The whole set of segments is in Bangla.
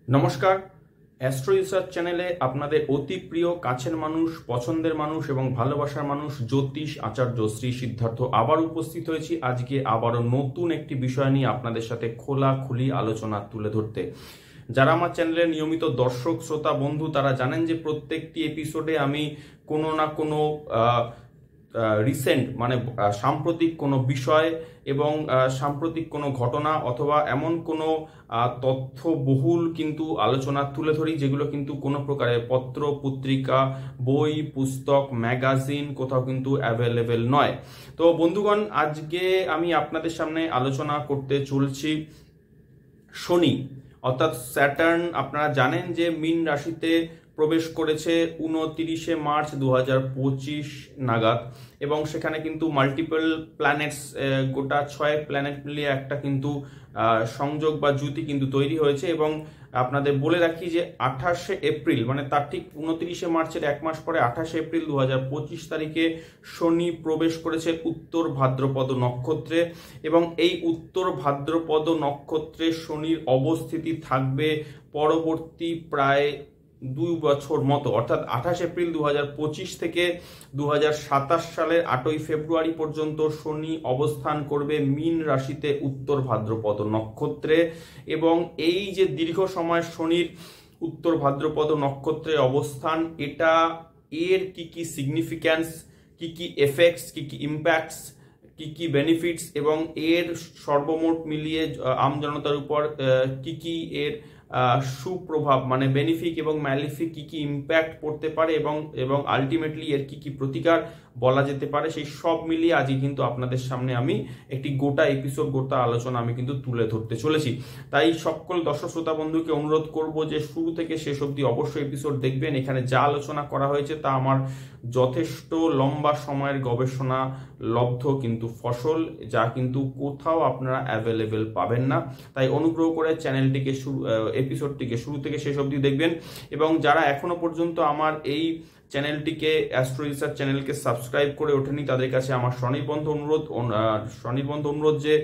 নমস্কার। অ্যাস্ট্রো রিসার্চ চ্যানেলে আপনাদের অতি প্রিয় কাছের মানুষ, পছন্দের মানুষ এবং ভালোবাসার মানুষ জ্যোতিষ আচার্য শ্রী সিদ্ধার্থ আবার উপস্থিত হয়েছি আজকে আবারও নতুন একটি বিষয় নিয়ে আপনাদের সাথে খোলাখুলি আলোচনা তুলে ধরতে। যারা আমার চ্যানেলের নিয়মিত দর্শক শ্রোতা বন্ধু তারা জানেন যে প্রত্যেকটি এপিসোডে আমি কোনো না কোনো রিসেন্ট সাম্প্রতিক কোনো বিষয় এবং সাম্প্রতিক কোনো ঘটনা অথবা এমন কোনো তথ্যবহুল কিন্তু আলোচনা তুলে ধরি যেগুলো কিন্তু কোনো প্রকারের পত্র পত্রিকা বই পুস্তক ম্যাগাজিন কোথাও কিন্তু অ্যাভেলেবেল নয়। তো বন্ধুগণ, আজকে আমি আপনাদের সামনে আলোচনা করতে চলছি শনি অর্থাৎ স্যাটার্ন। আপনারা জানেন যে মীন রাশিতে প্রবেশ করেছে 29শে মার্চ 2025 নাগাদ এবং সেখানে কিন্তু মাল্টিপল প্ল্যানেটস গোটা 6 প্ল্যানেট মিলিয়ে একটা কিন্তু সংযোগ বা জুতি কিন্তু তৈরি হয়েছে। এবং আপনাদের বলে রাখি যে 28শে এপ্রিল তার ঠিক 29শে মার্চের এক মাস পরে 28শে এপ্রিল 2025 তারিখে শনি প্রবেশ করেছে উত্তর ভাদ্রপদ নক্ষত্রে এবং এই উত্তর ভাদ্রপদ নক্ষত্রে শনির অবস্থিতি থাকবে পরবর্তী প্রায় 2 বছর মতো, অর্থাৎ 28 এপ্রিল 2025 থেকে 2027 সালের 8ই ফেব্রুয়ারি পর্যন্ত শনি অবস্থান করবে মীন রাশিতে উত্তর ভাদ্রপদ নক্ষত্রে। এবং এই যে দীর্ঘ সময় শনির উত্তর ভাদ্রপদ নক্ষত্রে অবস্থান, এটা এর কি কি সিগনিফিক্যান্স, কি কি এফেক্টস, কি কি ইম্প্যাক্টস, কি কি বেনিফিটস এবং এর সর্বমোট মিলিয়ে আমজনতার উপর কি কি এর সুপ্রভাব বেনিফিক এবং ম্যালিফিক কি কি ইম্প্যাক্ট পড়তে পারে এবং আলটিমেটলি এর কি কি প্রতিকার বলা যেতে পারে, সেই সব মিলিয়ে আজকে কিন্তু আপনাদের সামনে আমি একটি গোটা এপিসোড গোটা আলোচনা আমি কিন্তু তুলে ধরতে চলেছি। তাই সকল দর্শক শ্রোতা বন্ধুকে অনুরোধ করব যে শুরু থেকে শেষ অবধি অবশ্যই এপিসোড দেখবেন। এখানে যা আলোচনা করা হয়েছে তা আমার যথেষ্ট লম্বা সময়ের গবেষণা লব্ধ কিন্তু ফসল, যা কিন্তু কোথাও আপনারা অ্যাভেলেবেল পাবেন না। তাই অনুগ্রহ করে চ্যানেলটিকে এপিসোডটিকে শুরু থেকে শেষ অবধি দেখবেন। এবং যারা এখনো পর্যন্ত আমার এই চ্যানেলটিকে অ্যাস্ট্রো রিসার্চ চ্যানেলকে সাবস্ক্রাইব করে ওঠেনি তাদের কাছে আমার স্বনির্বন্ধ অনুরোধ যে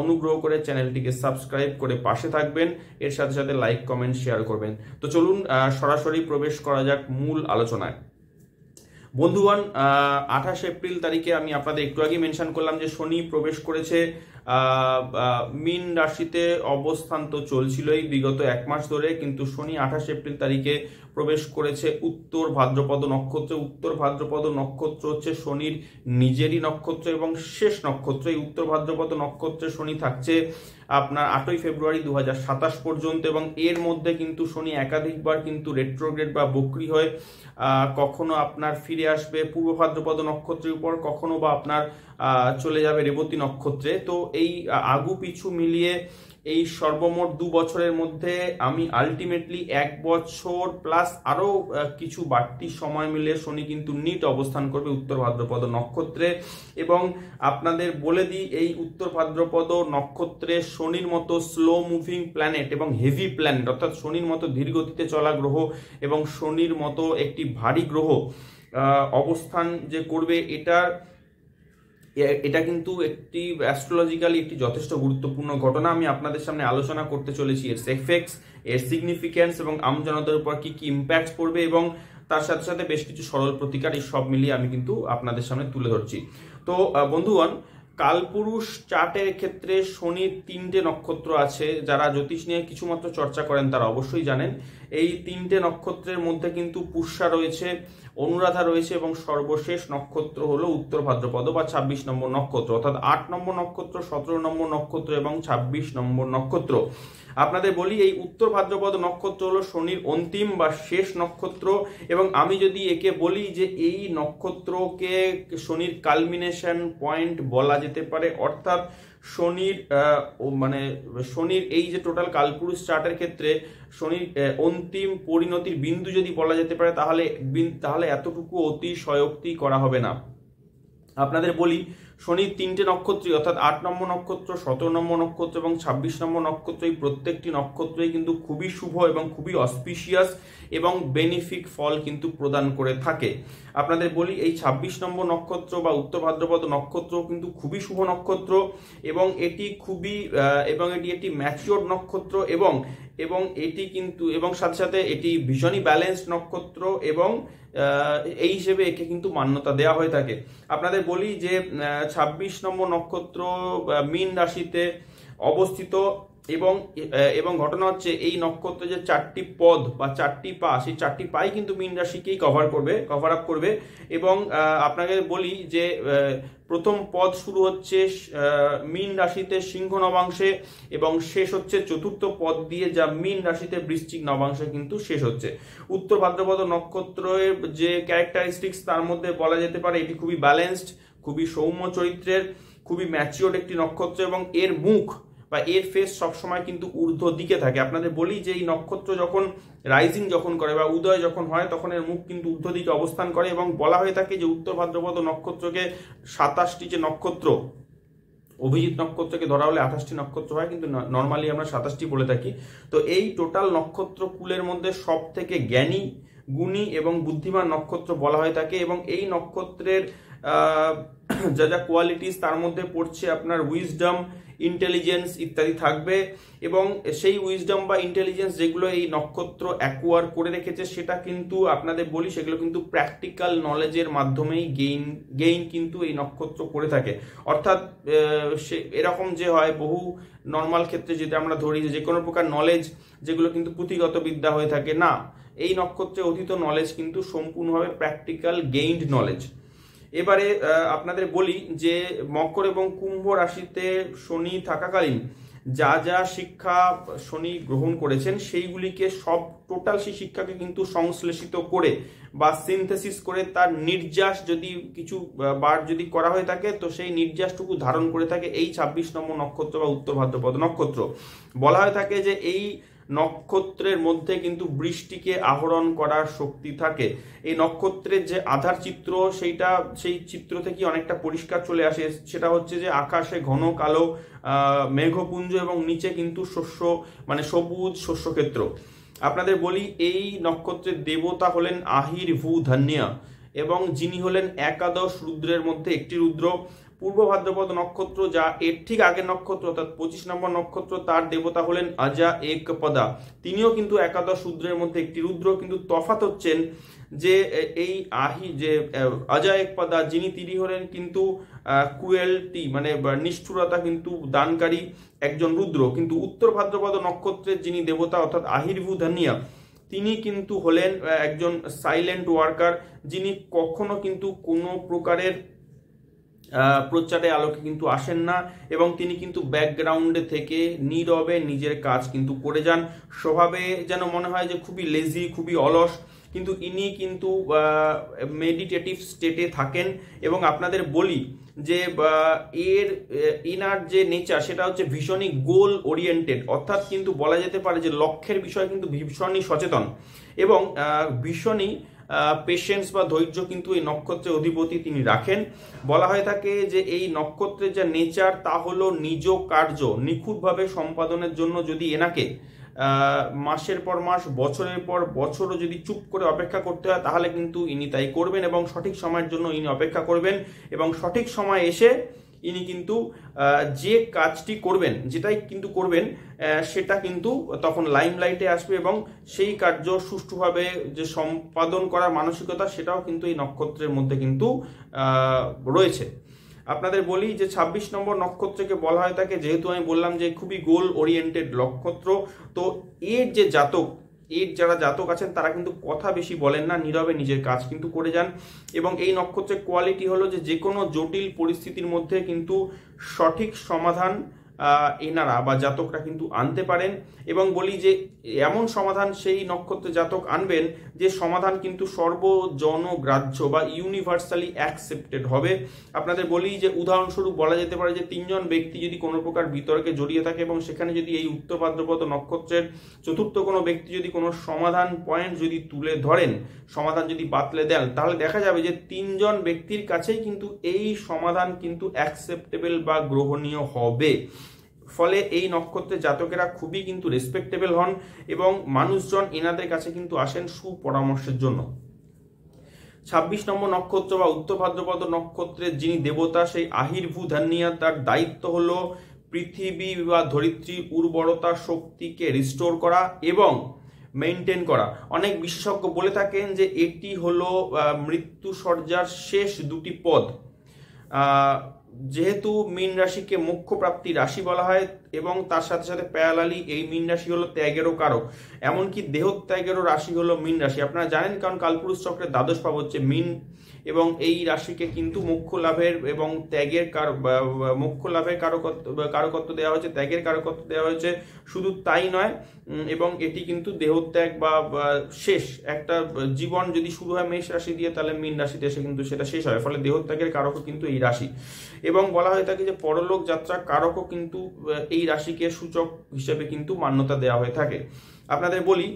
অনুগ্রহ করে চ্যানেলটিকে সাবস্ক্রাইব করে পাশে থাকবেন, এর সাথে সাথে লাইক কমেন্ট শেয়ার করবেন। তো চলুন সরাসরি প্রবেশ করা যাক মূল আলোচনায়। বন্ধুগণ, 28 এপ্রিল তারিখে আমি আপনাদের একটু আগে মেনশন করলাম যে শনি প্রবেশ করেছে মীন রাশিতে। অবস্থান তো চলছিলই বিগত এক মাস ধরে, কিন্তু শনি 28 এপ্রিল তারিখে প্রবেশ করেছে উত্তর ভাদ্রপদ নক্ষত্রে। উত্তর ভাদ্রপদ নক্ষত্র হচ্ছে শনির নিজেরই নক্ষত্র এবং শেষ নক্ষত্র। এই উত্তর ভাদ্রপদ নক্ষত্রে শনি থাকছে আপনার 8ই ফেব্রুয়ারি 2027 পর্যন্ত এবং এর মধ্যে কিন্তু শনি একাধিকবার কিন্তু রেট্রোগ্রেড বা বক্রী হয়ে কখনো আপনার ফিরে আসবে পূর্ব ভাদ্রপদ নক্ষত্রের উপর, কখনো বা আপনার চলে যাবে রেবতী নক্ষত্রে। তো এই আগু পিছু মিলিয়ে এই সর্বমোট 2 বছরের মধ্যে আমি আলটিমেটলি 1 বছর প্লাস আরো কিছু বাড়তি সময় মিলে শনি কিন্তু নিট অবস্থান করবে উত্তর ভাদ্রপদ নক্ষত্রে। এবং আপনাদের বলে দিই, এই উত্তর ভাদ্রপদ নক্ষত্রে শনির মতো স্লো মুভিং প্ল্যানেট এবং হেভি প্ল্যানেট অর্থাৎ শনির মতো ধীর গতিতে চলা গ্রহ এবং শনির মতো একটি ভারী গ্রহ অবস্থান যে করবে, এটা কিন্তু একটি অ্যাস্ট্রোলজিক্যালি একটি যথেষ্ট গুরুত্বপূর্ণ ঘটনা। আমি আপনাদের সামনে আলোচনা করতে চলেছি এর এফেক্টস, এর সিগনিফিক্যান্স এবং আমজনতার উপর কি কি ইম্প্যাক্ট পড়বে এবং তার সাথে সাথে বেশ কিছু সরল প্রতিকার, এই সব মিলিয়ে আমি কিন্তু আপনাদের সামনে তুলে ধরছি। তো বন্ধুগণ, কালপুরুষ চার্টের ক্ষেত্রে শনির 3টে নক্ষত্র আছে। যারা জ্যোতিষ নিয়ে কিছুমাত্র চর্চা করেন তারা অবশ্যই জানেন। এই 3টে নক্ষত্রের মধ্যে কিন্তু পুষ্যা রয়েছে, অনুরাধা রয়েছে এবং সর্বশেষ নক্ষত্র হলো উত্তর ভাদ্রপদ বা 26 নম্বর নক্ষত্র, অর্থাৎ 8 নম্বর নক্ষত্র, 17 নম্বর নক্ষত্র এবং 26 নম্বর নক্ষত্র। আপনাদের বলি, এই উত্তর ভাদ্রপদ নক্ষত্র হলো শনির অন্তিম বা শেষ নক্ষত্র এবং আমি যদি একে বলি যে এই নক্ষত্রকে শনির কালমিনেশন পয়েন্ট বলা যেতে পারে, অর্থাৎ শনির এই যে টোটাল কালপুরুষ চার্টের ক্ষেত্রে শনির অন্তিম পরিণতির বিন্দু যদি বলা যেতে পারে তাহলে এতটুকু অতিশয়োক্তি করা হবে না। আপনাদের বলি, শনির 3টে নক্ষত্রই অর্থাৎ 8 নম্বর নক্ষত্র, 17 নম্বর নক্ষত্র এবং 26 নম্বর নক্ষত্র, এই প্রত্যেকটি নক্ষত্রই কিন্তু খুবই শুভ এবং খুবই অসপিশিয়াস এবং বেনিফিক ফল কিন্তু প্রদান করে থাকে। আপনাদের বলি, এই 26 নম্বর নক্ষত্র বা উত্তর ভাদ্রপদ নক্ষত্র কিন্তু খুবই শুভ নক্ষত্র এবং এটি একটি ম্যাচিওর নক্ষত্র এবং এবং এটি কিন্তু এবং সাথে সাথে এটি ভীষণই ব্যালেন্সড নক্ষত্র এবং এই হিসেবে একে কিন্তু মান্যতা দেওয়া হয়ে থাকে। আপনাদের বলি যে 26 নম্বর নক্ষত্র মীন রাশিতে অবস্থিত এবং ঘটনা হচ্ছে এই নক্ষত্রে যে 4টি পদ বা 4টি পা, সেই 4টি পাই কিন্তু মীন রাশিকেই কভার আপ করবে। এবং আপনাকে বলি যে প্রথম পদ শুরু হচ্ছে মীন রাশিতে সিংহ নবাংশে এবং শেষ হচ্ছে চতুর্থ পদ দিয়ে, যা মীন রাশিতে বৃশ্চিক নবাংশে কিন্তু শেষ হচ্ছে। উত্তর ভাদ্রপদ নক্ষত্রের যে ক্যারেক্টারিস্টিক্স তার মধ্যে বলা যেতে পারে এটি খুবই ব্যালেন্সড, খুবই সৌম্য চরিত্রের, খুবই ম্যাচিওর একটি নক্ষত্র এবং এর মুখ বা এর ফেস সবসময় কিন্তু ঊর্ধ্ব দিকে থাকে। আপনাদের বলি যে এই নক্ষত্র যখন রাইজিং যখন করে বা উদয় যখন হয় তখন এর মুখ কিন্তু ঊর্ধ্ব দিকে অবস্থান করে এবং বলা হয়ে থাকে যে উত্তর ভাদ্রপদ নক্ষত্রকে 27টি যে নক্ষত্র, অভিজিৎ নক্ষত্রকে ধরা হলে 28টি নক্ষত্র হয়, কিন্তু নর্মালি আমরা 27টি বলে থাকি। তো এই টোটাল নক্ষত্র কুলের মধ্যে সব থেকে জ্ঞানী, গুণী এবং বুদ্ধিমান নক্ষত্র বলা হয়ে থাকে। এবং এই নক্ষত্রের যা যা কোয়ালিটিস তার মধ্যে পড়ছে আপনার উইজডম, ইন্টেলিজেন্স ইত্যাদি থাকবে। এবং সেই উইজডম বা ইন্টেলিজেন্স যেগুলো এই নক্ষত্র অ্যাকোয়ার করে রেখেছে সেটা কিন্তু আপনাদের বলি সেগুলো কিন্তু প্র্যাকটিক্যাল নলেজের মাধ্যমেই গেইন কিন্তু এই নক্ষত্র করে থাকে। অর্থাৎ এরকম যে হয় বহু নর্মাল ক্ষেত্রে যদি আমরা ধরি যে কোনো প্রকার নলেজ যেগুলো কিন্তু পুঁথিগত বিদ্যা হয়ে থাকে, না, এই নক্ষত্রে অধীত নলেজ কিন্তু সম্পূর্ণভাবে প্র্যাকটিক্যাল গেইনড নলেজ। এবারে আপনাদের বলি যে মকর এবং কুম্ভ রাশিতে শনি থাকাকালীন যা যা শিক্ষা শনি গ্রহণ করেছেন সেইগুলিকে টোটাল সেই শিক্ষাকে কিন্তু সংশ্লেষিত করে বা সিনথেসিস করে তার নির্যাস যদি কিছু বার যদি করা হয়ে থাকে তো সেই নির্যাসটুকু ধারণ করে থাকে এই 26 নম্বর নক্ষত্র বা উত্তর ভাদ্রপদ নক্ষত্র। বলা হয়ে থাকে যে এই নক্ষত্রের মধ্যে কিন্তু বৃষ্টিকে আহরণ করার শক্তি থাকে। এই নক্ষত্রের যে আধার চিত্র সেই চিত্র থেকে অনেকটা পরিষ্কার চলে আসে। সেটা হচ্ছে যে আকাশে ঘন কালো মেঘপুঞ্জ এবং নিচে কিন্তু সবুজ শস্যক্ষেত্র। আপনাদের বলি এই নক্ষত্রের দেবতা হলেন আহির ভূ ধন্যা এবং যিনি হলেন একাদশ রুদ্রের মধ্যে একটি রুদ্র। পূর্ব ভাদ্রপদ নক্ষত্র যা এর ঠিক আগের নক্ষত্র অর্থাৎ 25 নম্বর নক্ষত্র, তার দেবতা হলেন আজা এক পদা, তিনিও কিন্তু একাদশ রুদ্রের মধ্যে একটি রুদ্র। কিন্তু তফাৎ হচ্ছেন যে এই আজা এক পদা তিনি হলেন কিন্তু ক্রুয়েলটি মানে নিষ্ঠুরতা কিন্তু দানকারী একজন রুদ্র। কিন্তু উত্তর ভাদ্রপদ নক্ষত্রের যিনি দেবতা অর্থাৎ আহিরভূ ধনিয়া তিনি কিন্তু হলেন একজন সাইলেন্ট ওয়ার্কার, যিনি কখনো কিন্তু কোনো প্রকারের প্রচারে আলোকে কিন্তু আসেন না এবং তিনি কিন্তু ব্যাকগ্রাউন্ডে থেকে নীরবে নিজের কাজ কিন্তু করে যান। স্বভাবে যেন মনে হয় যে খুবই লেজি, খুবই অলস, কিন্তু ইনি কিন্তু মেডিটেটিভ স্টেটে থাকেন। এবং আপনাদের বলি যে ইনার যে নেচার সেটা হচ্ছে ভীষণই গোল ওরিয়েন্টেড, অর্থাৎ কিন্তু বলা যেতে পারে যে লক্ষ্যের বিষয়ে কিন্তু ভীষণই সচেতন এবং ভীষণই পেশেন্স বা ধৈর্য কিন্তু এই নক্ষত্রের অধিপতি তিনি রাখেন। বলা হয়ে থাকে যে এই নক্ষত্রের যা নেচার তা হলো নিজ কার্য নিখুঁতভাবে সম্পাদনের জন্য যদি এনাকে মাসের পর মাস বছরের পর বছরও যদি চুপ করে অপেক্ষা করতে হয় তাহলে কিন্তু ইনি তাই করবেন এবং সঠিক সময়ের জন্য ইনি অপেক্ষা করবেন এবং সঠিক সময় এসে ইনি কিন্তু যে কাজটি করবেন যেটাই কিন্তু করবেন সেটা কিন্তু তখন লাইমলাইটে আসবে এবং সেই কার্য সুষ্ঠুভাবে যে সম্পাদন করার মানসিকতা সেটাও কিন্তু এই নক্ষত্রের মধ্যে কিন্তু রয়েছে। আপনাদের বলি যে 26 নম্বর নক্ষত্রকে বলা হয় থাকে, যেহেতু আমি বললাম যে খুবই গোল ওরিয়েন্টেড নক্ষত্র, তো যারা জাতক আছেন তারা কিন্তু কথা বেশি বলেন না, নীরবে নিজের কাজ কিন্তু করে যান। এবং এই নক্ষত্রের কোয়ালিটি হলো যে কোনো জটিল পরিস্থিতির মধ্যে কিন্তু সঠিক সমাধান এনারা বা জাতকরা কিন্তু আনতে পারেন এবং বলি যে এমন সমাধান সেই নক্ষত্রে জাতক আনবেন যে সমাধান কিন্তু সর্বজনগ্রাহ্য বা ইউনিভার্সালি অ্যাকসেপ্টেড হবে। আপনাদের বলি যে উদাহরণস্বরূপ বলা যেতে পারে যে 3 জন ব্যক্তি যদি কোনো প্রকার বিতর্কে জড়িয়ে থাকে এবং সেখানে যদি এই উত্তর ভাদ্রপদ নক্ষত্রের চতুর্থ কোনো ব্যক্তি যদি কোনো সমাধান পয়েন্ট যদি তুলে ধরেন, সমাধান যদি বাতলে দেন, তাহলে দেখা যাবে যে 3 জন ব্যক্তির কাছেই কিন্তু এই সমাধান কিন্তু অ্যাকসেপ্টেবল বা গ্রহণীয় হবে। ফলে এই নক্ষত্রের জাতকেরা খুবই কিন্তু রেসপেক্টেবল হন এবং মানুষজন এনাদের কাছে কিন্তু আসেন সুপরামর্শের জন্য। 26 নম্বর নক্ষত্র বা উত্তর ভাদ্রপদ নক্ষত্রের যিনি দেবতা সেই আহিরভূ ধন্যা, তার দায়িত্ব হলো পৃথিবী বা ধরিত্রীর উর্বরতা শক্তিকে রিস্টোর করা এবং মেনটেন করা। অনেক বিশেষজ্ঞ বলে থাকেন যে এটি হলো মৃত্যুসজ্জার শেষ দুটি পদ। যেহেতু মীন রাশিকে মোক্ষ প্রাপ্তি রাশি বলা হয় এবং তার সাথে সাথে প্যারালালি এই মীন রাশি হলো ত্যাগেরও কারক, এমনকি দেহত্যাগেরও রাশি হলো মীন রাশি। আপনারা জানেন, কারণ কালপুরুষ চক্রের দ্বাদশ ভাব হচ্ছে মীন এবং এই রাশিকে কিন্তু মোক্ষ লাভের এবং ত্যাগের মোক্ষ লাভের কারকত্ব দেওয়া হয়েছে, ত্যাগের কারকত্ব দেওয়া হয়েছে। শুধু তাই নয়, এবং এটি কিন্তু দেহত্যাগ বা শেষ একটা জীবন যদি শুরু হয় মেষ রাশি দিয়ে, তাহলে মীন রাশিতে এসে কিন্তু সেটা শেষ হয়, ফলে দেহত্যাগের কারকও কিন্তু এই রাশি। এবং বলা হয়ে থাকে যে পরলোক যাত্রা কারকও কিন্তু এই রাশিকে সূচক হিসেবে কিন্তু মান্যতা দেওয়া হয়ে থাকে। আপনাদের বলি,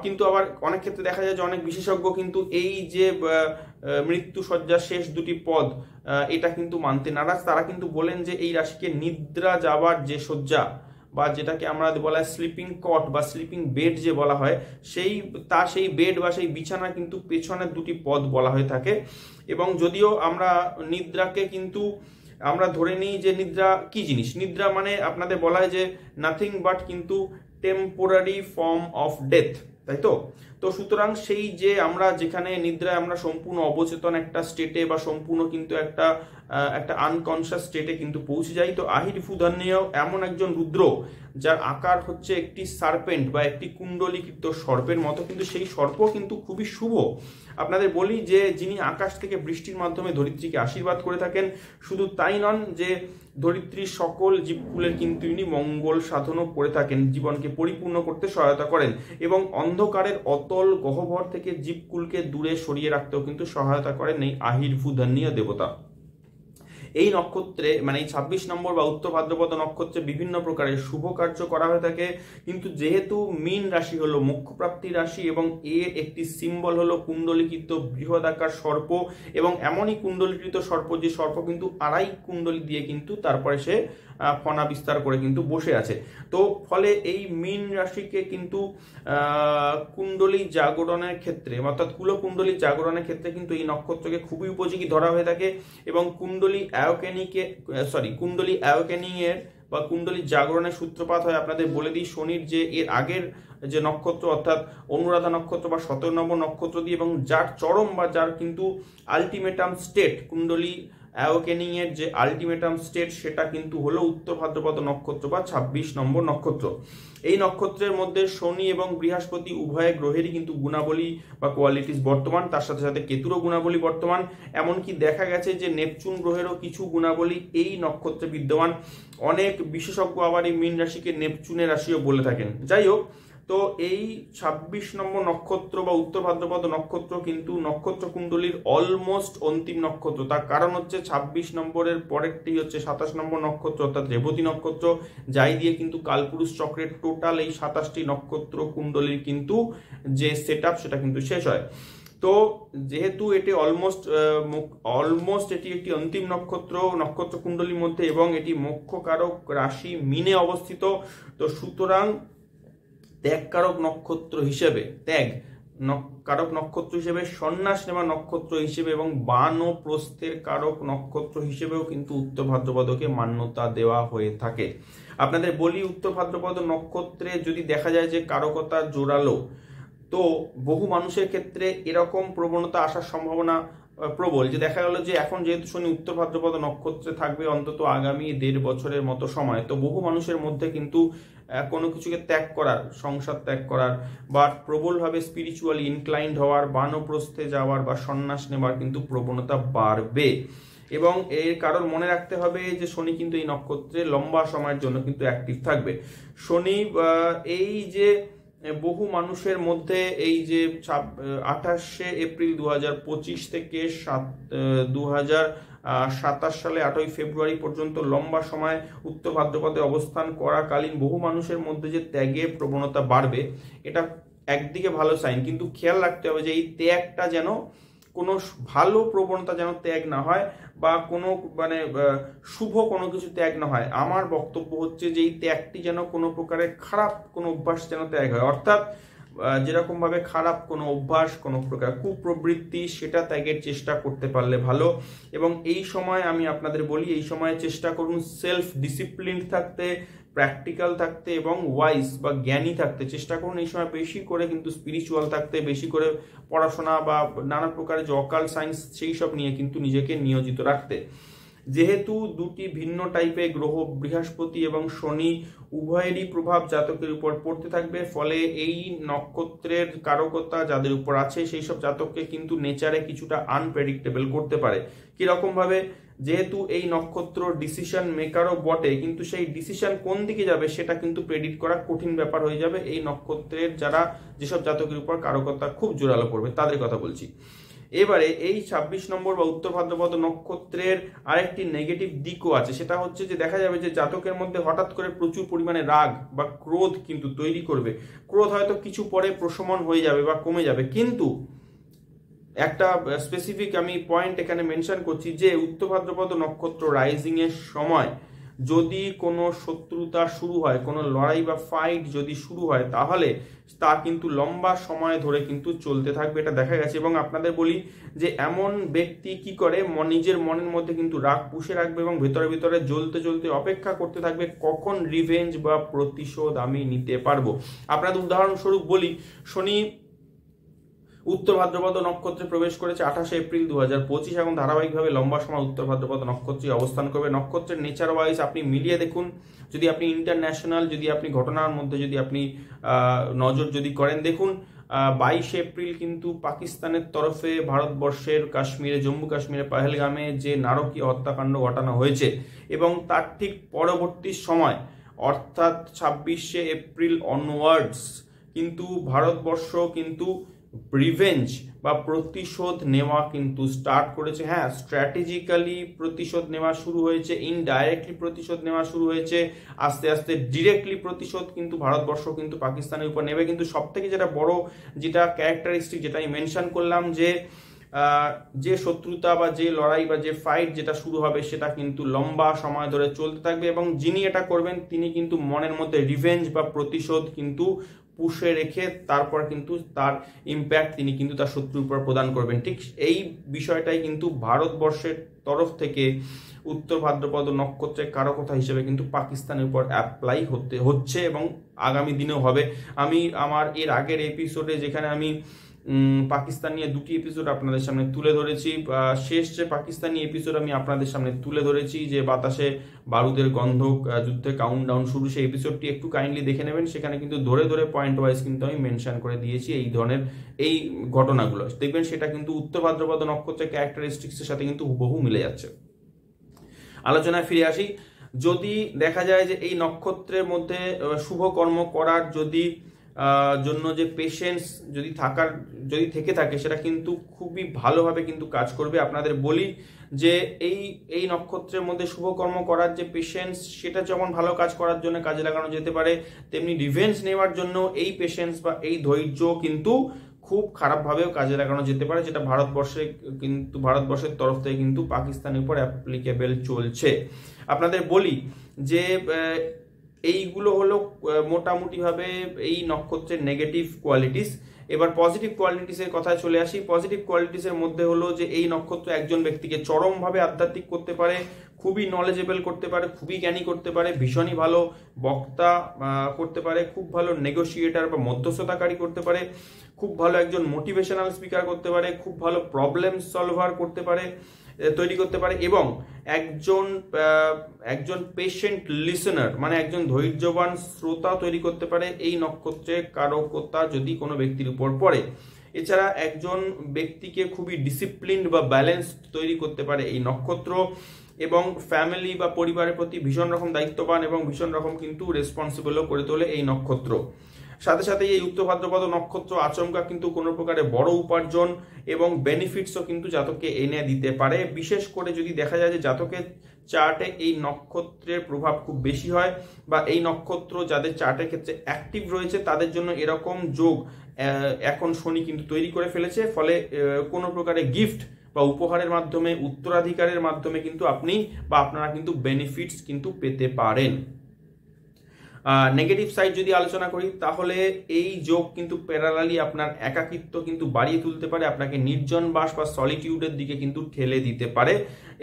কিন্তু আবার অনেক ক্ষেত্রে দেখা যায় যে অনেক বিশেষজ্ঞ কিন্তু এই যে মৃত্যুসজ্জার শেষ দুটি পদ এটা কিন্তু মানতে নারাজ। তারা কিন্তু বলেন যে এই রাশিকে নিদ্রা যাবার যে শয্যা বা যেটাকে আমরা বলা হয় স্লিপিং কট বা স্লিপিং বেড যে বলা হয়, সেই বেড বা সেই বিছানা কিন্তু পেছনের দুটি পদ বলা হয়ে থাকে। এবং যদিও আমরা নিদ্রাকে কিন্তু আমরা ধরে নিই যে নিদ্রা কি জিনিস, নিদ্রা মানে আপনাদের বলা হয় যে নাথিং বাট কিন্তু টেম্পোরারি ফর্ম অফ ডেথ, তাই তো। তো সুতরাং সেই যে আমরা যেখানে নিদ্রায় আমরা সম্পূর্ণ অবচেতন একটা স্টেটে বা সম্পূর্ণ কিন্তু একটা আনকনসিয়াস স্টেটে কিন্তু পৌঁছে যাই। তো আহির ভূধন্যেও এমন একজন রুদ্র যার আকার হচ্ছে একটি সার্পেন্ট বা একটি কুণ্ডলীকৃত সর্পের মতো, কিন্তু সেই সর্প কিন্তু খুবই শুভ। আপনাদের বলি যে যিনি আকাশ থেকে বৃষ্টির মাধ্যমে ধরিত্রীকে আশীর্বাদ করে থাকেন, শুধু তাই নন যে ধরিত্রীর সকল জীবকুলের কিন্তু ইনি মঙ্গল সাধনও করে থাকেন, জীবনকে পরিপূর্ণ করতে সহায়তা করেন এবং অন্ধকারের অতল গহ্বর থেকে জীবকুলকে দূরে সরিয়ে রাখতেও কিন্তু সহায়তা করেন এই আহির ভূধন্যীয় দেবতা। এই নক্ষত্রে মানে এই 26 নম্বর বা উত্তর ভাদ্রপদ নক্ষত্রে বিভিন্ন প্রকারের শুভ কার্য করা হয়ে থাকে। কিন্তু যেহেতু মীন রাশি হলো মোক্ষপ্রাপ্তি রাশি এবং এর একটি সিম্বল হলো কুণ্ডলীকৃত বৃহদাকার সর্প, এবং এমনই কুণ্ডলীকৃত সর্প যে সর্প কিন্তু আড়াই কুণ্ডলী দিয়ে কিন্তু তারপরে সে ফনা বিস্তার করে কিন্তু বসে আছে। তো ফলে এই মীন রাশিকে কিন্তু কুণ্ডলী জাগরণের ক্ষেত্রে অর্থাৎ কুলকুণ্ডলী জাগরণের ক্ষেত্রে কিন্তু এই নক্ষত্রকে খুবই উপযোগী ধরা হয়ে থাকে। এবং কুণ্ডলী অ্যাওকেনিং এর বা কুণ্ডলী জাগরণের সূত্রপাত হয় আপনাদের বলে দিই শনির যে এর আগের যে নক্ষত্র অর্থাৎ অনুরাধা নক্ষত্র বা 17 নম্বর নক্ষত্র দিয়ে, এবং যার চরম বা যার কিন্তু আলটিমেটাম স্টেট কুণ্ডলী অ্যাওকেনিং এর যে আলটিমেটাম স্টেট সেটা কিন্তু হলো উত্তর ভাদ্রপদ নক্ষত্র বা 26 নম্বর নক্ষত্র। এই নক্ষত্রের মধ্যে শনি এবং বৃহস্পতি উভয় গ্রহেরই কিন্তু গুণাবলী বা কোয়ালিটিস বর্তমান, তার সাথে সাথে কেতুরও গুণাবলী বর্তমান। এমনকি দেখা গেছে যে নেপচুন গ্রহেরও কিছু গুণাবলী এই নক্ষত্রে বিদ্যমান। অনেক বিশেষজ্ঞ আবার এই মীন রাশিকে নেপচুনের রাশিও বলে থাকেন। যাই হোক, তো এই 26 নম্বর নক্ষত্র বা উত্তর ভাদ্রপদ নক্ষত্র কিন্তু নক্ষত্র কুণ্ডলীর অলমোস্ট অন্তিম নক্ষত্র। তার কারণ হচ্ছে 26 নম্বরের পরেরটি হচ্ছে 27 নম্বর নক্ষত্র অর্থাৎ রেবতী নক্ষত্র, যাই দিয়ে কিন্তু কালপুরুষ চক্রের টোটাল এই 27টি নক্ষত্র কুণ্ডলীর কিন্তু যে সেট আপ সেটা কিন্তু শেষ হয়। তো যেহেতু এটি অলমোস্ট এটি একটি অন্তিম নক্ষত্র কুণ্ডলীর মধ্যে এবং এটি মোক্ষকারক রাশি মীনে অবস্থিত, তো সুতরাং ত্যাগকারক নক্ষত্র হিসেবে সন্ন্যাস নেওয়া নক্ষত্র হিসেবে এবং বানপ্রস্থের কারক নক্ষত্র হিসেবেও কিন্তু উত্তর ভাদ্রপদকে মান্যতা দেওয়া হয়ে থাকে। আপনাদের বলি, উত্তর ভাদ্রপদ নক্ষত্রে যদি দেখা যায় যে কারকতা জোরালো, তো বহু মানুষের ক্ষেত্রে এরকম প্রবণতা আসার সম্ভাবনা প্রবল যে দেখা গেল যে এখন যেহেতু শনি উত্তর ভাদ্রপদ নক্ষত্রে থাকবে অন্তত আগামী 1.5 বছরের মতো সময়, তো বহু মানুষের মধ্যে কিন্তু কোনো কিছুকে ত্যাগ করার, সংসার ত্যাগ করার বা প্রবলভাবে স্পিরিচুয়ালি ইনক্লাইন্ড হওয়ার, বানপ্রস্থে যাওয়ার বা সন্ন্যাস নেওয়ার কিন্তু প্রবণতা বাড়বে। এবং এর কারণ মনে রাখতে হবে যে শনি কিন্তু এই নক্ষত্রে লম্বা সময়ের জন্য কিন্তু অ্যাক্টিভ থাকবে। শনি এই যে বহু মানুষের মধ্যে এই যে 28শে এপ্রিল 2025 থেকে 2027 সালে 8ই ফেব্রুয়ারি পর্যন্ত লম্বা সময় উত্তর ভাদ্রপদে অবস্থান করাকালীন বহু মানুষের মধ্যে যে ত্যাগের প্রবণতা বাড়বে, এটা একদিকে ভালো সাইন, কিন্তু খেয়াল রাখতে হবে যে এই ত্যাগটা যেন কোনো ভালো প্রবণতা যেন ত্যাগ না হয় বা কোনো মানে শুভ কোনো কিছু ত্যাগ না হয়। আমার বক্তব্য হচ্ছে যে এই ত্যাগটি যেন কোনো প্রকারের খারাপ কোনো অভ্যাস যেন ত্যাগ হয়। অর্থাৎ যেরকমভাবে খারাপ কোনো অভ্যাস, কোনো প্রকার কুপ্রবৃত্তি, সেটা ত্যাগের চেষ্টা করতে পারলে ভালো। এবং এই সময় আমি আপনাদের বলি, এই সময় চেষ্টা করুন সেলফ ডিসিপ্লিন থাকতে, প্র্যাকটিক্যাল থাকতে এবং ওয়াইজ বা জ্ঞানী থাকতে চেষ্টা করুন। এই সময় বেশি করে কিন্তু স্পিরিচুয়াল থাকতে, বেশি করে পড়াশোনা বা নানা প্রকারের যে অকাল্ট সায়েন্স সেই সব নিয়ে কিন্তু নিজেকে নিয়োজিত রাখতে। যেহেতু দুটি ভিন্ন টাইপের গ্রহ বৃহস্পতি এবং শনি উভয়েরই প্রভাব জাতকের উপর পড়তে থাকবে, ফলে এই নক্ষত্রের কারকতা যাদের উপর আছে সেই সব জাতককে কিন্তু নেচারে কিছুটা আনপ্রেডিক্টেবল করতে পারে। কিরকম ভাবে? যেহেতু এই নক্ষত্র ডিসিশন মেকারও বটে, কিন্তু সেই ডিসিশন কোন দিকে যাবে সেটা কিন্তু প্রেডিক্ট করা কঠিন ব্যাপার হয়ে যাবে এই নক্ষত্রের যারা যেসব জাতকের উপর কারকতা খুব জোরালো পড়বে তাদের কথা বলছি। এবারে এই 26 নম্বর বা উত্তর ভাদ্রপদ নক্ষত্রের আরেকটি নেগেটিভ দিকও আছে, সেটা হচ্ছে যে দেখা যাবে যে জাতকের মধ্যে হঠাৎ করে প্রচুর পরিমাণে রাগ বা ক্রোধ কিন্তু তৈরি করবে। ক্রোধ হয়তো কিছু পরে প্রশমন হয়ে যাবে বা কমে যাবে, কিন্তু একটা স্পেসিফিক আমি পয়েন্ট এখানে মেনশন করছি যে উত্তর ভাদ্রপদ নক্ষত্র রাইজিং এর সময় যদি কোনো শত্রুতা শুরু হয়, কোনো লড়াই বা ফাইট যদি শুরু হয়, তাহলে তা কিন্তু লম্বা সময় ধরে কিন্তু চলতে থাকবে, এটা দেখা গেছে। এবং আপনাদের বলি যে এমন ব্যক্তি কি করে, নিজের মনের মধ্যে কিন্তু রাগ পুষে রাখবে এবং ভেতরে ভেতরে জ্বলতে জ্বলতে অপেক্ষা করতে থাকবে কখন রিভেঞ্জ বা প্রতিশোধ আমি নিতে পারবো। আপনাদের উদাহরণস্বরূপ বলি, শনি উত্তর ভাদ্রপদ নক্ষত্রে প্রবেশ করেছে 28 এপ্রিল 2025 এবং ধারাবাহিকভাবে লম্বা সময় উত্তর ভাদ্রপদ নক্ষত্রে অবস্থান করবে। নক্ষত্রের নেচার ওয়াইজ আপনি মিলিয়ে দেখুন, যদি আপনি ইন্টারন্যাশনাল যদি আপনি ঘটনার মধ্যে যদি আপনি নজর যদি করেন, দেখুন 22 এপ্রিল কিন্তু পাকিস্তানের তরফে ভারতবর্ষের কাশ্মীরে, জম্মু কাশ্মীরে পহেলগামে যে নারকীয় হত্যাকাণ্ড ঘটানো হয়েছে, এবং তার ঠিক পরবর্তী সময় অর্থাৎ 26 এপ্রিল অনওয়ার্ডস কিন্তু ভারতবর্ষ কিন্তু রিভেঞ্জ বা প্রতিশোধ নেওয়া কিন্তু স্টার্ট করেছে। হ্যাঁ, স্ট্র্যাটেজিক্যালি প্রতিশোধ নেওয়া শুরু হয়েছে, ইনডাইরেক্টলি প্রতিশোধ নেওয়া শুরু হয়েছে, আস্তে আস্তে ডিরেক্টলি প্রতিশোধ কিন্তু ভারতবর্ষ কিন্তু পাকিস্তানের উপর নেবে। কিন্তু সব থেকে যেটা বড় যেটা ক্যারেক্টারিস্টিক যেটা আমি মেনশন করলাম, যে শত্রুতা বা যে লড়াই বা যে ফাইট যেটা শুরু হবে সেটা কিন্তু লম্বা সময় ধরে চলতে থাকবে, এবং যিনি এটা করবেন তিনি কিন্তু মনের মধ্যে রিভেঞ্জ বা প্রতিশোধ কিন্তু পুষে রেখে তারপর কিন্তু তার ইম্প্যাক্ট তিনি কিন্তু তার শত্রুর উপর প্রদান করবেন। ঠিক এই বিষয়টাই কিন্তু ভারতবর্ষের তরফ থেকে উত্তর ভাদ্রপদ নক্ষত্রের কারকতা হিসেবে কিন্তু পাকিস্তানের উপর অ্যাপ্লাই হচ্ছে এবং আগামী দিনেও হবে। আমি আমার এর আগের এপিসোডে যেখানে আমি পাকিস্তান নিয়ে দুটি এপিসোড আপনাদের সামনে তুলে ধরেছি, শেষ যে পাকিস্তানি এপিসোড আমি আপনাদের সামনে তুলে ধরেছি যে বাতাসে বারুদের গন্ধ, যুদ্ধে কাউন্টডাউন শুরু, সেই এপিসোডটি একটু কাইন্ডলি দেখে নেবেন। সেখানে কিন্তু ধরে ধরে পয়েন্ট ওয়াইজ কিন্তু আমি মেনশন করে দিয়েছি এই ধরনের এই ঘটনাগুলো, দেখবেন সেটা কিন্তু উত্তর ভাদ্রপদ নক্ষত্রের ক্যারেক্টারিস্টিক্সের সাথে কিন্তু হুবহু মিলে যাচ্ছে। আলোচনায় ফিরে আসি। যদি দেখা যায় যে এই নক্ষত্রের মধ্যে শুভ কর্ম করার জন্য যে পেশেন্স যদি থেকে থাকে সেটা কিন্তু খুবই ভালোভাবে কিন্তু কাজ করবে। আপনাদের বলি যে এই নক্ষত্রের মধ্যে শুভকর্ম করার যে পেশেন্স সেটা যেমন ভালো কাজ করার জন্য কাজে লাগানো যেতে পারে, তেমনি রিভেঞ্জ নেওয়ার জন্য এই পেশেন্স বা এই ধৈর্য কিন্তু খুব খারাপভাবেও কাজে লাগানো যেতে পারে, যেটা ভারতবর্ষের তরফ থেকে কিন্তু পাকিস্তানের উপর অ্যাপ্লিকেবল চলছে। আপনাদের বলি যে এইগুলো হলো মোটামুটিভাবে এই নক্ষত্রের নেগেটিভ কোয়ালিটিস। এবার পজিটিভ কোয়ালিটিসের কথায় চলে আসি। পজিটিভ কোয়ালিটিসের মধ্যে হলো যে এই নক্ষত্র একজন ব্যক্তিকে চরমভাবে আধ্যাত্মিক করতে পারে, খুবই নলেজেবল করতে পারে, খুবই জ্ঞানী করতে পারে, ভীষণই ভালো বক্তা করতে পারে, খুব ভালো নেগোসিয়েটার বা মধ্যস্থতাকারী করতে পারে, খুব ভালো একজন মোটিভেশনাল স্পিকার করতে পারে, খুব ভালো প্রবলেম সলভার তৈরি করতে পারে, এবং একজন পেশেন্ট লিসেনার মানে একজন ধৈর্যবান শ্রোতা তৈরি করতে পারে এই নক্ষত্রের কারকতা যদি কোনো ব্যক্তির উপর পড়ে। এছাড়া একজন ব্যক্তিকে খুবই ডিসিপ্লিনড বা ব্যালেন্স তৈরি করতে পারে এই নক্ষত্র, এবং ফ্যামিলি বা পরিবারের প্রতি ভীষণ রকম দায়িত্ববান এবং ভীষণ রকম কিন্তু রেসপন্সিবলও করে তোলে এই নক্ষত্র। সাথে সাথে এই উত্তর ভাদ্রপদ নক্ষত্র আচমকা কিন্তু কোনো প্রকারে বড় উপার্জন এবং বেনিফিটসও কিন্তু জাতককে এনে দিতে পারে, বিশেষ করে যদি দেখা যায় যে জাতকের চার্টে এই নক্ষত্রের প্রভাব খুব বেশি হয় বা এই নক্ষত্র যাদের চার্টের ক্ষেত্রে অ্যাক্টিভ রয়েছে তাদের জন্য এরকম যোগ এখন শনি কিন্তু তৈরি করে ফেলেছে। ফলে কোনো প্রকারে গিফট বা উপহারের মাধ্যমে, উত্তরাধিকারের মাধ্যমে কিন্তু আপনি বা আপনারা কিন্তু বেনিফিটস কিন্তু পেতে পারেন। নেগেটিভ সাইড যদি আলোচনা করি তাহলে এই যোগ কিন্তু প্যারালালি আপনার একাকিত্ব কিন্তু বাড়িয়ে তুলতে পারে, আপনাকে নির্জন বাস বা সলিটিউডের দিকে কিন্তু ঠেলে দিতে পারে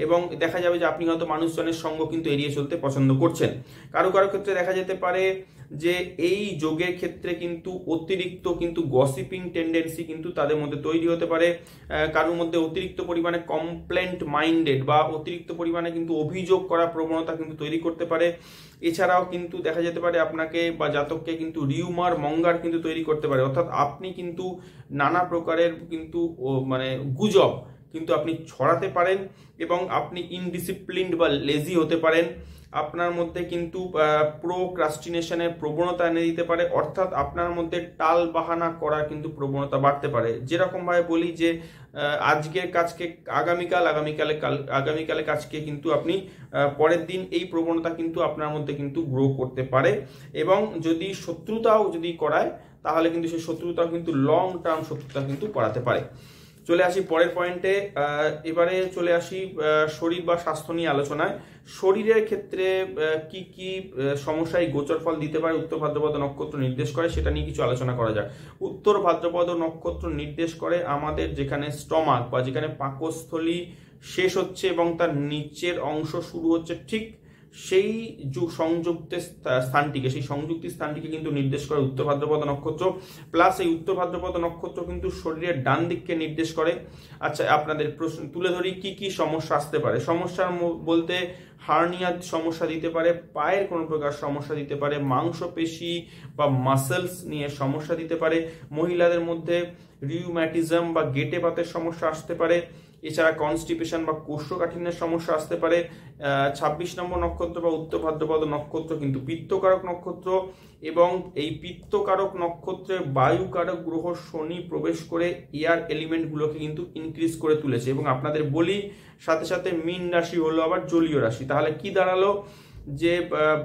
এবং দেখা যাবে যে আপনি হয়তো মানুষজনের সঙ্গ কিন্তু এড়িয়ে চলতে পছন্দ করছেন। কারো কারো ক্ষেত্রে দেখা যেতে পারে যে এই যোগের ক্ষেত্রে কিন্তু অতিরিক্ত কিন্তু গসিপিং টেন্ডেন্সি কিন্তু তাদের মধ্যে তৈরি হতে পারে, কারোর মধ্যে অতিরিক্ত পরিমাণে কমপ্লেন্ট মাইন্ডেড বা অতিরিক্ত পরিমাণে কিন্তু অভিযোগ করার প্রবণতা কিন্তু তৈরি করতে পারে। এছাড়াও কিন্তু দেখা যেতে পারে আপনাকে বা জাতককে কিন্তু রিউমার মঙ্গার কিন্তু তৈরি করতে পারে, অর্থাৎ আপনি কিন্তু নানা প্রকারের কিন্তু মানে গুজব কিন্তু আপনি ছড়াতে পারেন এবং আপনি ইনডিসিপ্লিনড বা লেজি হতে পারেন। আপনার মধ্যে কিন্তু প্রোক্রাস্টিনেশনের প্রবণতা এনে দিতে পারে, অর্থাৎ আপনার মধ্যে টাল বাহানা করার কিন্তু প্রবণতা বাড়তে পারে। যেরকম ভাবে বলি যে আজকের কাজকে আগামীকালে কাজকে কিন্তু আপনি পরের দিন, এই প্রবণতা কিন্তু আপনার মধ্যে কিন্তু গ্রো করতে পারে এবং যদি শত্রুতাও যদি করায় তাহলে কিন্তু সেই শত্রুতাও কিন্তু লং টার্ম শত্রুতা কিন্তু করাতে পারে। চলে আসি পরের পয়েন্টে। এবারে চলে আসি শরীর বা স্বাস্থ্য নিয়ে আলোচনায়। শরীরের ক্ষেত্রে কি কি সমস্যায় গোচর ফল দিতে পারে উত্তর ভাদ্রপদ নক্ষত্র নির্দেশ করে সেটা নিয়ে কিছু আলোচনা করা যাক। উত্তর ভাদ্রপদ নক্ষত্র নির্দেশ করে আমাদের যেখানে স্টমাক বা যেখানে পাকস্থলী শেষ হচ্ছে এবং তার নিচের অংশ শুরু হচ্ছে, ঠিক সেই সংযুক্তের স্থানটিকে, সেই সংযুক্তি স্থানটিকে কিন্তু নির্দেশ করে উত্তর ভাদ্রপদ নক্ষত্র। প্লাস এই উত্তর ভাদ্রপদ নক্ষত্র কিন্তু শরীরের ডান দিককে নির্দেশ করে। আচ্ছা, আপনাদের প্রশ্ন তুলে ধরি কি কি সমস্যা আসতে পারে। সমস্যার বলতে হার্নিয়ার সমস্যা দিতে পারে, পায়ের কোনো প্রকার সমস্যা দিতে পারে, মাংসপেশি বা মাসেলস নিয়ে সমস্যা দিতে পারে, মহিলাদের মধ্যে রিউম্যাটিজম বা গেটে বাতের সমস্যা আসতে পারে, এছাড়া কনস্টিপেশন বা কোষ্ঠকাঠিন্যের সমস্যা আসতে পারে। 26 নম্বর নক্ষত্র বা উত্তর ভাদ্রপদ নক্ষত্র কিন্তু পিত্তকারক নক্ষত্র এবং এই পিত্তকারক নক্ষত্রে বায়ুকারক গ্রহ শনি প্রবেশ করে এয়ার এলিমেন্টগুলোকে কিন্তু ইনক্রিজ করে তুলেছে এবং আপনাদের বলি সাথে সাথে মীন রাশি হলো আবার জলীয় রাশি। তাহলে কি দাঁড়ালো যে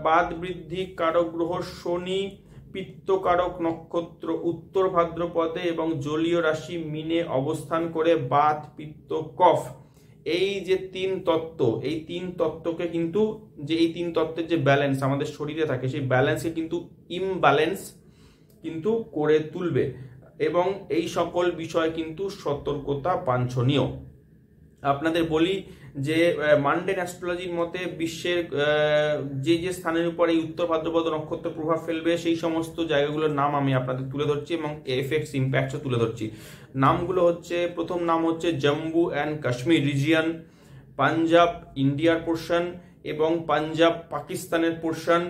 বাত বৃদ্ধি কারক গ্রহ শনি পিত্তকারক নক্ষত্র উত্তর ভাদ্রপদে এবং জলীয় রাশি মিনে অবস্থান করে বাত পিত্ত কফ, এই যে তিন তত্ত্ব, এই তিন তত্ত্বকে কিন্তু যে এই তিন তত্ত্বের যে ব্যালেন্স আমাদের শরীরে থাকে সেই ব্যালেন্সকে কিন্তু ইমব্যালেন্স কিন্তু করে তুলবে এবং এই সকল বিষয় কিন্তু সতর্কতা বাঞ্ছনীয়। আপনাদের বলি যে মান্ডেন অ্যাস্ট্রোলজির মতে বিশ্বের যে যে স্থানের উপর এই উত্তর ভাদ্রপদ নক্ষত্র প্রভাব ফেলবে সেই সমস্ত জায়গাগুলোর নাম আমি আপনাদের তুলে ধরছি এবং এফেক্টস ইম্প্যাক্টও তুলে ধরছি। নামগুলো হচ্ছে, প্রথম নাম হচ্ছে জম্মু অ্যান্ড কাশ্মীর রিজিয়ন, পাঞ্জাব ইন্ডিয়ার পোর্শন এবং পাঞ্জাব পাকিস্তানের পোর্শন,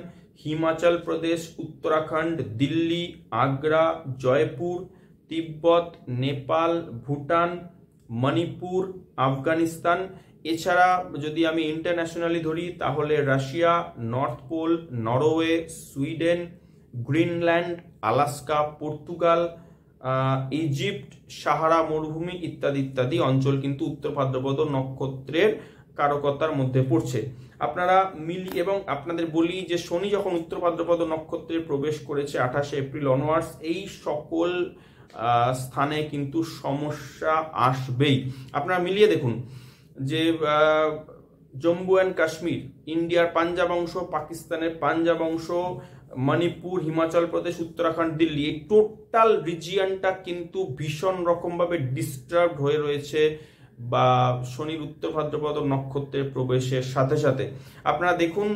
হিমাচল প্রদেশ, উত্তরাখণ্ড, দিল্লি, আগ্রা, জয়পুর, তিব্বত, নেপাল, ভুটান, মণিপুর, আফগানিস্তান। এছাড়া যদি আমি ইন্টারন্যাশনালি ধরি তাহলে Russia, North Pole, Norway, Sweden, Greenland, Alaska, Portugal, Egypt, Sahara মরুভূমি ইত্যাদি ইত্যাদি অঞ্চল কিন্তু উত্তর ভাদ্রপদ নক্ষত্রের কারকতার মধ্যে পড়ছে। আপনারা এবং আপনাদের বলি যে শনি যখন উত্তর ভাদ্রপদ নক্ষত্রে প্রবেশ করেছে 28 এপ্রিল অনওয়ার্ডস, এই সকল স্থানে কিন্তু সমস্যা আসবেই। আপনারা মিলিয়ে দেখুন যে জম্মু অ্যান্ড কাশ্মীর, ইন্ডিয়ার পাঞ্জাব অংশ, পাকিস্তানের পাঞ্জাব অংশ, মণিপুর, হিমাচল প্রদেশ, উত্তরাখণ্ড, দিল্লি, এই টোটাল রিজিয়নটা কিন্তু ভীষণ রকমভাবে ডিস্টার্বড হয়ে রয়েছে বা শনির উত্তর ভাদ্রপদ নক্ষত্রের প্রবেশের সাথে সাথে। আপনারা দেখুন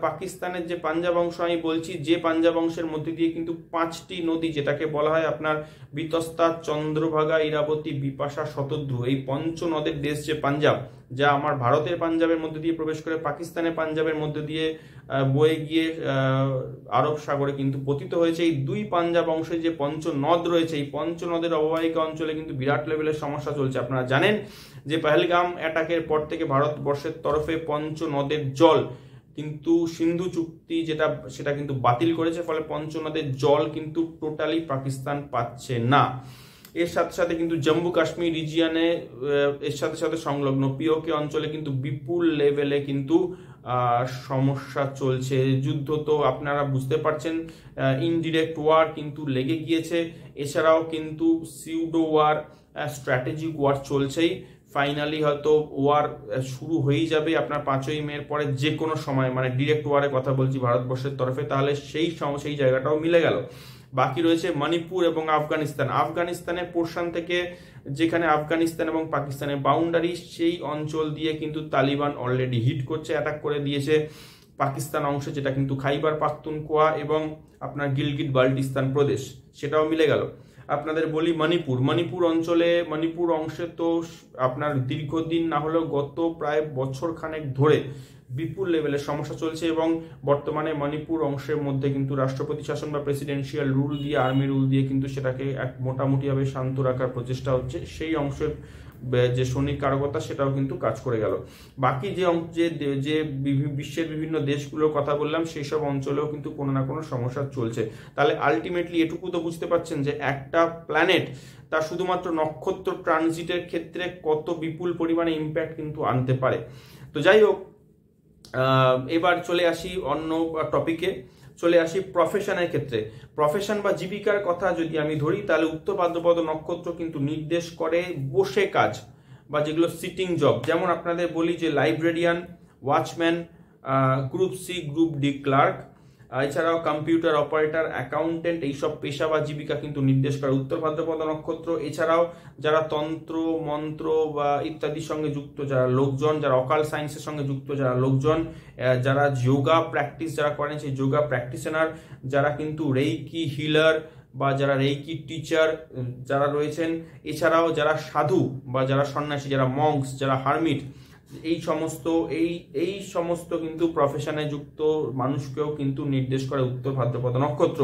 পাকিস্তানের যে পাঞ্জাব অংশ আমি বলছি, যে পাঞ্জাব অংশের মধ্যে দিয়ে কিন্তু 5টি নদী, যেটাকে বলা হয় আপনার বিতস্তা, চন্দ্রভাগা, ইরাবতী, বিপাশা, শতদ্রু, এই পঞ্চ নদের দেশ যে পাঞ্জাব, যা আমার ভারতের পাঞ্জাবের মধ্যে দিয়ে প্রবেশ করে পাকিস্তানের পাঞ্জাবের মধ্যে দিয়ে বয়ে গিয়ে আরব সাগরে কিন্তু পতিত হয়েছে। এই দুই পাঞ্জাব অংশে যে পঞ্চ নদ রয়েছে, এই পঞ্চ নদের অববাহিকা অঞ্চলে কিন্তু বিরাট লেভেলের সমস্যা চলছে। আপনারা জানেন যে পহেলগাম অ্যাটাকের পর থেকে ভারতবর্ষের তরফে পঞ্চ নদের জল কিন্তু সিন্ধু চুক্তি সেটা কিন্তু বাতিল করেছে, ফলে পঞ্চ নদের জল কিন্তু টোটালি পাকিস্তান পাচ্ছে না। এর সাথে সাথে কিন্তু জম্মু কাশ্মীর রিজিয়নে এর সাথে সাথে সংলগ্ন পিওকে অঞ্চলে কিন্তু বিপুল লেভেলে কিন্তু সমস্যা চলছে। যুদ্ধ তো আপনারা বুঝতে পারছেন, ইনডিরেক্ট ওয়ার কিন্তু লেগে গিয়েছে। এছাড়াও কিন্তু সিউডো ওয়ার, স্ট্র্যাটেজিক ওয়ার চলছেই। ফাইনালি হয়তো ওয়ার শুরু হয়েই যাবে আপনার 5ই মের পরে যে কোনো সময়, মানে ডিরেক্ট ওয়ারের কথা বলছি ভারতবর্ষের তরফে, তাহলে সেই জায়গাটাও মিলে গেল। বাকি রয়েছে মণিপুর এবং আফগানিস্তান। আফগানিস্তানের পোর্শন থেকে, যেখানে আফগানিস্তান এবং পাকিস্তানের বাউন্ডারি, সেই অঞ্চল দিয়ে কিন্তু তালিবান অলরেডি হিট করছে, অ্যাটাক করে দিয়েছে পাকিস্তান অংশে, যেটা কিন্তু খাইবার পাখতুনখোয়া এবং আপনার গিলগিট বাল্টিস্তান প্রদেশ, সেটাও মিলে গেল। আপনাদের বলি মণিপুর অংশে তো আপনার দীর্ঘদিন না হলেও গত প্রায় বছর খানেক ধরে বিপুল লেভেলের সমস্যা চলছে, এবং বর্তমানে মণিপুর অংশের মধ্যে কিন্তু রাষ্ট্রপতি শাসন বা প্রেসিডেন্সিয়াল রুল দিয়ে, আর্মি রুল দিয়ে কিন্তু সেটাকে এক মোটামুটিভাবে শান্ত রাখার প্রচেষ্টা হচ্ছে। সেই অংশের যে শনির কারকতা সেটাও কিন্তু কাজ করে গেল। বাকি যে বিশ্বের বিভিন্ন দেশগুলোর কথা বললাম, সেই সব অঞ্চলেও কিন্তু কোনো না কোনো সমস্যা চলছে। তাহলে আলটিমেটলি এটুকু তো বুঝতে পারছেন যে একটা প্ল্যানেট তার শুধুমাত্র নক্ষত্র ট্রানজিটের ক্ষেত্রে কত বিপুল পরিমাণে ইম্প্যাক্ট কিন্তু আনতে পারে। তো যাই হোক, এবার চলে আসি অন্য টপিকে, চলে আসি প্রফেশনের ক্ষেত্রে। প্রফেশন বা জীবিকার কথা যদি আমি ধরি, তাহলে উত্তর ভাদ্রপদ নক্ষত্র কিন্তু নির্দেশ করে বসে কাজ বা যেগুলো সিটিং জব। যেমন আপনাদের বলি যে librarian, watchman, group C group D clerk, এছাড়াও কম্পিউটার অপারেটর, অ্যাকাউন্টেন্ট, এইসব পেশা বা জীবিকা কিন্তু নির্দেশ করে উত্তর ভাদ্রপদ নক্ষত্র। এছাড়াও যারা তন্ত্র মন্ত্র বা ইত্যাদির সঙ্গে যুক্ত যারা লোকজন, যারা অকাল সায়েন্সের সঙ্গে যুক্ত যারা লোকজন, যারা যোগা প্র্যাকটিস যারা করেন সেই যোগা প্র্যাকটিশনার, যারা কিন্তু রেইকি হিলার বা যারা রেইকি টিচার যারা রয়েছেন, এছাড়াও যারা সাধু বা যারা সন্ন্যাসী, যারা মঙ্কস, যারা হারমিট, এই সমস্ত কিন্তু প্রফেশনে যুক্ত মানুষকেও কিন্তু নির্দেশ করে উত্তর ভাদ্রপদ নক্ষত্র।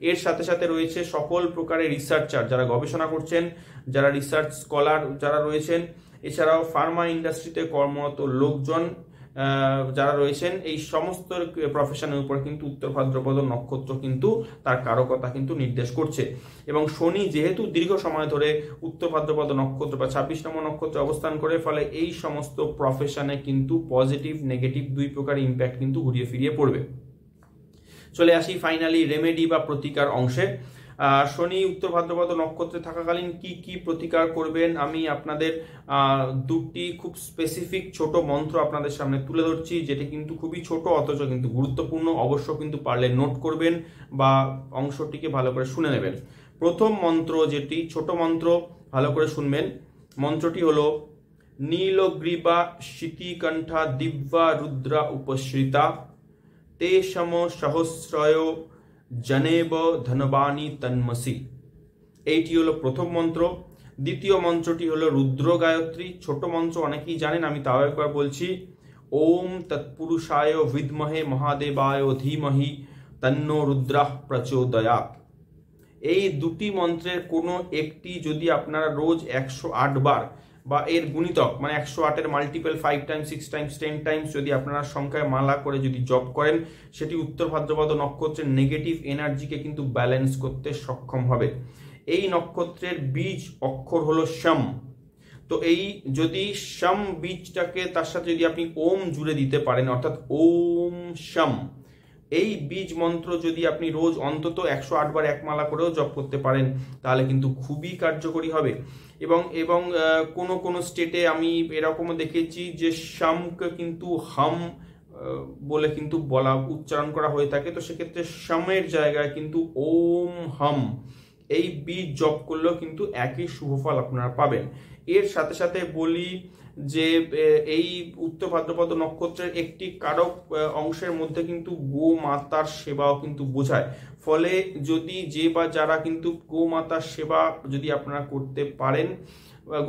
এর সাথে সাথে রয়েছে সকল প্রকারের রিসার্চার, যারা গবেষণা করছেন, যারা রিসার্চ স্কলার যারা রয়েছেন, এছাড়াও ফার্মা ইন্ডাস্ট্রিতে কর্মরত লোকজন যারা রয়েছেন, এই সমস্ত প্রফেশনের উপর কিন্তু উত্তর ভাদ্রপদ নক্ষত্র কিন্তু তার কারকতা কিন্তু নির্দেশ করছে। এবং শনি যেহেতু দীর্ঘ সময় ধরে উত্তর ভাদ্রপদ নক্ষত্র বা 26 নম্বর নক্ষত্রে অবস্থান করে, ফলে এই সমস্ত প্রফেশনে কিন্তু পজিটিভ নেগেটিভ দুই প্রকার ইম্প্যাক্ট কিন্তু ঘুরিয়ে ফিরিয়ে পড়বে। চলে আসি ফাইনালি রেমেডি বা প্রতিকার অংশে। শনি উত্তর ভাদ্রপদ নক্ষত্রে থাকাকালীন কি কি প্রতিকার করবেন, আমি আপনাদের দুটি খুব স্পেসিফিক ছোট মন্ত্র আপনাদের সামনে তুলে ধরছি, যেটি কিন্তু খুবই ছোট অথচ কিন্তু গুরুত্বপূর্ণ। অবশ্য কিন্তু পারলে নোট করবেন বা অংশটিকে ভালো করে শুনে নেবেন। প্রথম মন্ত্র, যেটি ছোট মন্ত্র, ভালো করে শুনবেন। মন্ত্রটি হলো নীলগ্রীবা শীতিকণ্ঠা দিব্যা রুদ্রা উপশ্রিতা তে সম সহস্রয় জনেব ধনবানী তন্মসি। এইটি হলো প্রথম মন্ত্র। দ্বিতীয় মন্ত্রটি হলো রুদ্র গায়ত্রী। ছোট মন্ত্র অনেকেই জানেন, আমি তাও একবার বলছি। ওম তৎপুরুষায় বিদ্মহে মহাদেবায় ধীমহি তন্নো রুদ্রাঃ প্রচোদয়াৎ। এই দুটি মন্ত্রের কোনো একটি যদি আপনারা রোজ 108 বার বা এর গুণিতক মানে 108-এর মাল্টিপল 5 টাইমস 6 টাইমস 10 টাইমস যদি আপনারা সংখ্যায় মালা করে যদি জপ করেন, সেটি উত্তর ভাদ্রপদ নক্ষত্রের নেগেটিভ এনার্জিকে কিন্তু ব্যালেন্স করতে সক্ষম হবে। এই নক্ষত্রের বীজ অক্ষর হলো শম। তো এই যদি শম বীজটাকে তার সাথে যদি আপনি ওম জুড়ে দিতে পারেন, অর্থাৎ ওম শম, এই বীজ মন্ত্র যদি আপনি রোজ অন্তত 108 বার একমালা করেও জপ করতে পারেন, তাহলে কিন্তু খুবই কার্যকরী হবে। এবং কোনো স্টেটে আমি এরকমও দেখেছি যে শামকে কিন্তু হাম বলে কিন্তু উচ্চারণ করা হয়ে থাকে। তো সেক্ষেত্রে শামের জায়গায় কিন্তু ওম হাম এই বীজ জপ করলেও কিন্তু একই শুভফল আপনারা পাবেন। এর সাথে সাথে বলি যে এই উত্তর ভাদ্রপদ নক্ষত্রের একটি কারক অংশের মধ্যে কিন্তু গোমাতার সেবাও কিন্তু বোঝায়। ফলে যদি যারা কিন্তু গোমাতার সেবা যদি আপনারা করতে পারেন,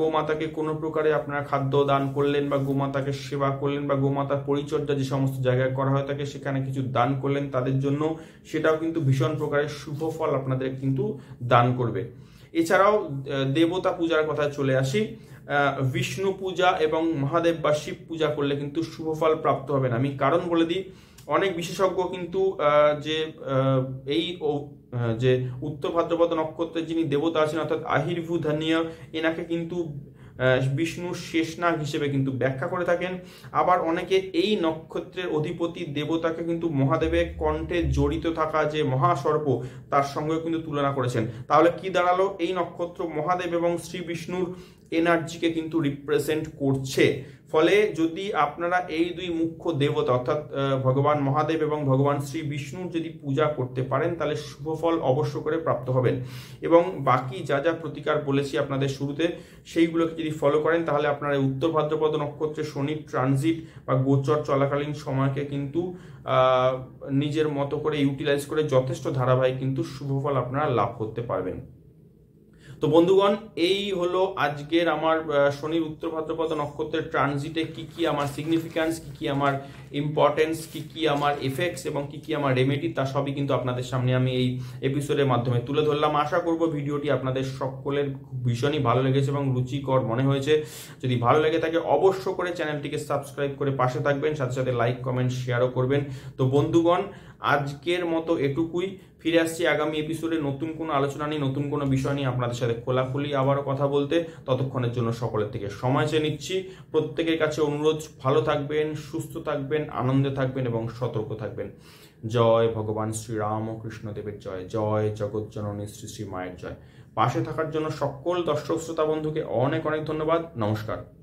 গোমাতাকে কোনো প্রকারে আপনারা খাদ্য দান করলেন বা গোমাতাকে সেবা করলেন বা গোমাতার পরিচর্যা যে সমস্ত জায়গায় করা হয় থাকে সেখানে কিছু দান করলেন তাদের জন্য, সেটাও কিন্তু ভীষণ প্রকারের শুভ ফল আপনাদের কিন্তু দান করবে। এছাড়াও দেবতা পূজার কথায় চলে আসি। বিষ্ণু পূজা এবং মহাদেব বা শিব পূজা করলে কিন্তু শুভ ফল প্রাপ্ত হবেন। আমি কারণ বলে দিই, অনেক বিশেষজ্ঞ কিন্তু যে উত্তর ভাদ্রপদ নক্ষত্রের যিনি দেবতা আছেন অর্থাৎ আহিরভূ ধনিয়া, এনাকে কিন্তু বিষ্ণুর শেষনাগ হিসেবে কিন্তু ব্যাখ্যা করে থাকেন। আবার অনেকে এই নক্ষত্রের অধিপতি দেবতাকে কিন্তু মহাদেবের কণ্ঠে জড়িত থাকা যে মহাসর্প তার সঙ্গেও কিন্তু তুলনা করেছেন। তাহলে কি দাঁড়ালো, এই নক্ষত্র মহাদেব এবং শ্রী বিষ্ণুর এনার্জিকে কিন্তু রিপ্রেজেন্ট করছে। ফলে যদি আপনারা এই দুই মুখ্য দেবতা অর্থাৎ ভগবান মহাদেব এবং ভগবান শ্রী বিষ্ণুর যদি পূজা করতে পারেন তাহলে শুভ ফল অবশ্য করে প্রাপ্ত হবেন। এবং বাকি যা যা প্রতিকার বলেছি আপনাদের শুরুতে সেইগুলোকে যদি ফলো করেন তাহলে আপনারা উত্তর ভাদ্রপদ নক্ষত্রে শনি ট্রানজিট বা গোচর চলাকালীন সময়কে কিন্তু নিজের মতো করে ইউটিলাইজ করে যথেষ্ট ধারাবাহিক কিন্তু শুভ ফল আপনারা লাভ করতে পারবেন। তো বন্ধুগণ, এই হলো আজকের আমার শনির উত্তর ভাদ্রপদ নক্ষত্রের ট্রানজিটে কি কি আমার সিগনিফিক্যান্স, কি কি আমার ইম্পর্টেন্স, কি কি আমার এফেক্টস এবং কি কি আমার রেমেডি, তা সবই কিন্তু আপনাদের সামনে আমি এই এপিসোডের মাধ্যমে তুলে ধরলাম। আশা করব ভিডিওটি আপনাদের সকলের ভীষণই ভালো লেগেছে এবং রুচিকর মনে হয়েছে। যদি ভালো লেগে থাকে অবশ্য করে চ্যানেলটিকে সাবস্ক্রাইব করে পাশে থাকবেন, সাথে সাথে লাইক কমেন্ট শেয়ারও করবেন। তো বন্ধুগণ, আজকের মতো এটুকুই। ফিরে আসছি আগামী এপিসোডে নতুন কোনো আলোচনা নিয়ে, নতুন কোনো বিষয় নিয়ে আপনাদের সাথে খোলাখুলি আবারও কথা বলতে। ততক্ষণের জন্য সকলের থেকে সময় চেয়ে নিচ্ছি। প্রত্যেকের কাছে অনুরোধ, ভালো থাকবেন, সুস্থ থাকবেন, আনন্দে থাকবেন এবং সতর্ক থাকবেন। জয় ভগবান শ্রী রামকৃষ্ণদেবের জয়, জয় জগৎ জননী শ্রী শ্রী মায়ের জয়। পাশে থাকার জন্য সকল দর্শক শ্রোতা বন্ধুকে অনেক অনেক ধন্যবাদ। নমস্কার।